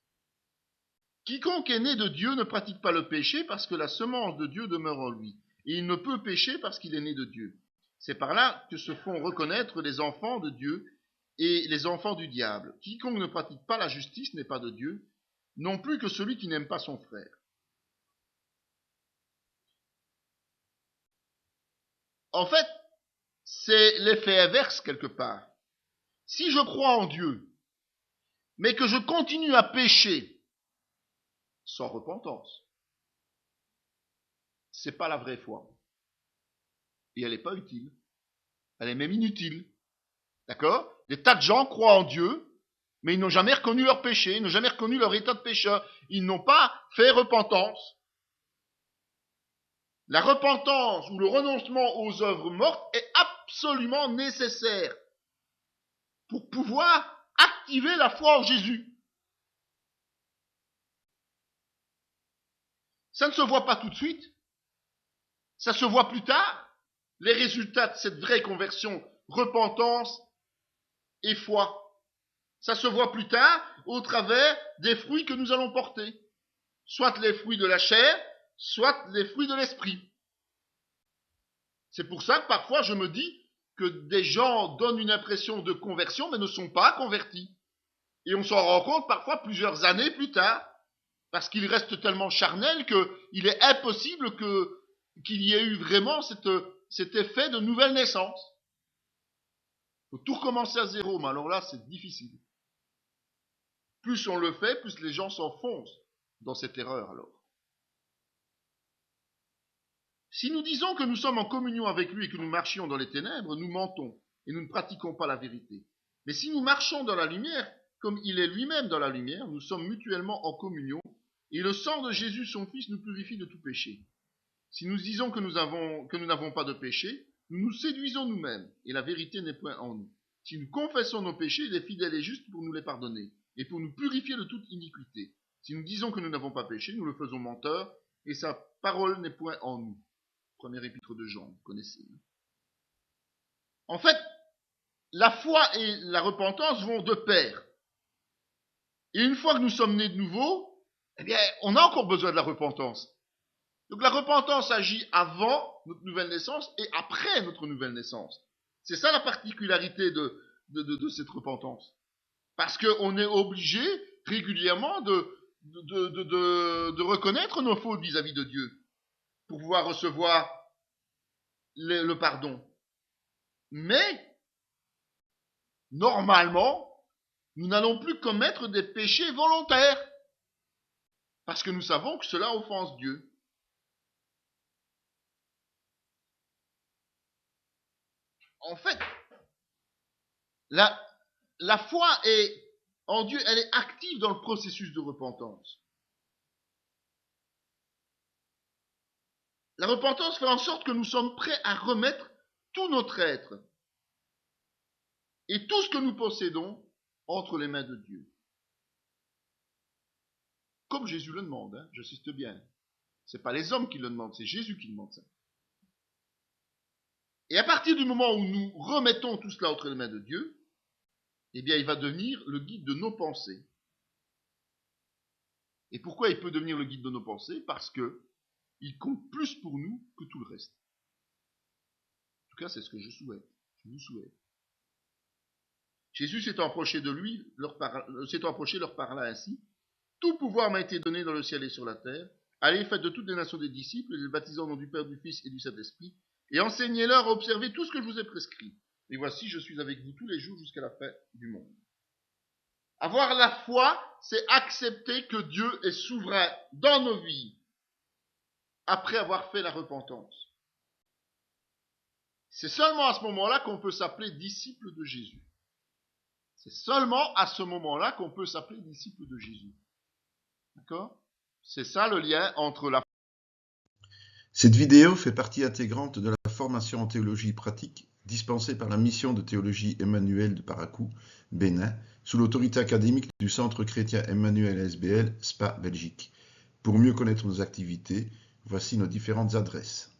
Quiconque est né de Dieu ne pratique pas le péché parce que la semence de Dieu demeure en lui. Et il ne peut pécher parce qu'il est né de Dieu. C'est par là que se font reconnaître les enfants de Dieu et les enfants du diable. Quiconque ne pratique pas la justice n'est pas de Dieu, non plus que celui qui n'aime pas son frère. En fait, c'est l'effet inverse quelque part. Si je crois en Dieu, mais que je continue à pécher sans repentance, c'est pas la vraie foi. Et elle n'est pas utile. Elle est même inutile. D'accord? Des tas de gens croient en Dieu, mais ils n'ont jamais reconnu leur péché, ils n'ont jamais reconnu leur état de pécheur. Ils n'ont pas fait repentance. La repentance ou le renoncement aux œuvres mortes est absolument nécessaire pour pouvoir activer la foi en Jésus. Ça ne se voit pas tout de suite. Ça se voit plus tard. Les résultats de cette vraie conversion, repentance et foi. Ça se voit plus tard au travers des fruits que nous allons porter. Soit les fruits de la chair, soit les fruits de l'esprit. C'est pour ça que parfois je me dis que des gens donnent une impression de conversion mais ne sont pas convertis. Et on s'en rend compte parfois plusieurs années plus tard. Parce qu'il reste tellement charnel qu'il est impossible qu'il y ait eu vraiment cet effet de nouvelle naissance. Il faut tout recommencer à zéro, mais alors là, c'est difficile. Plus on le fait, plus les gens s'enfoncent dans cette erreur alors. Si nous disons que nous sommes en communion avec lui et que nous marchions dans les ténèbres, nous mentons et nous ne pratiquons pas la vérité. Mais si nous marchons dans la lumière, comme il est lui-même dans la lumière, nous sommes mutuellement en communion et le sang de Jésus, son Fils, nous purifie de tout péché. Si nous disons que nous n'avons pas de péché, nous nous séduisons nous-mêmes, et la vérité n'est point en nous. Si nous confessons nos péchés, il est fidèle et juste pour nous les pardonner, et pour nous purifier de toute iniquité. Si nous disons que nous n'avons pas péché, nous le faisons menteur, et sa parole n'est point en nous. Premier épître de Jean, vous connaissez. En fait, la foi et la repentance vont de pair. Et une fois que nous sommes nés de nouveau, eh bien, on a encore besoin de la repentance. Donc la repentance agit avant notre nouvelle naissance et après notre nouvelle naissance. C'est ça la particularité de cette repentance. Parce qu'on est obligé régulièrement de reconnaître nos fautes vis-à-vis de Dieu pour pouvoir recevoir le pardon. Mais, normalement, nous n'allons plus commettre des péchés volontaires. Parce que nous savons que cela offense Dieu. En fait, la foi en Dieu, elle est active dans le processus de repentance. La repentance fait en sorte que nous sommes prêts à remettre tout notre être et tout ce que nous possédons entre les mains de Dieu. comme Jésus le demande, hein, j'insiste bien. Ce n'est pas les hommes qui le demandent, c'est Jésus qui demande ça. Et à partir du moment où nous remettons tout cela entre les mains de Dieu, eh bien, il va devenir le guide de nos pensées. Et pourquoi il peut devenir le guide de nos pensées? Parce que il compte plus pour nous que tout le reste. En tout cas, c'est ce que je souhaite. Je vous souhaite. Jésus s'étant approché de lui, leur parla ainsi. Tout pouvoir m'a été donné dans le ciel et sur la terre. Allez, faites de toutes les nations des disciples, les baptisant au nom du Père, du Fils et du Saint-Esprit, et enseignez-leur à observer tout ce que je vous ai prescrit. Et voici, je suis avec vous tous les jours jusqu'à la fin du monde. Avoir la foi, c'est accepter que Dieu est souverain dans nos vies, après avoir fait la repentance. C'est seulement à ce moment-là qu'on peut s'appeler disciple de Jésus. C'est seulement à ce moment-là qu'on peut s'appeler disciple de Jésus. D'accord? C'est ça le lien entre la...
Cette vidéo fait partie intégrante de la formation en théologie pratique dispensée par la mission de théologie Emmanuel de Parakou, Bénin, sous l'autorité académique du Centre chrétien Emmanuel SBL, Spa, Belgique. Pour mieux connaître nos activités, voici nos différentes adresses.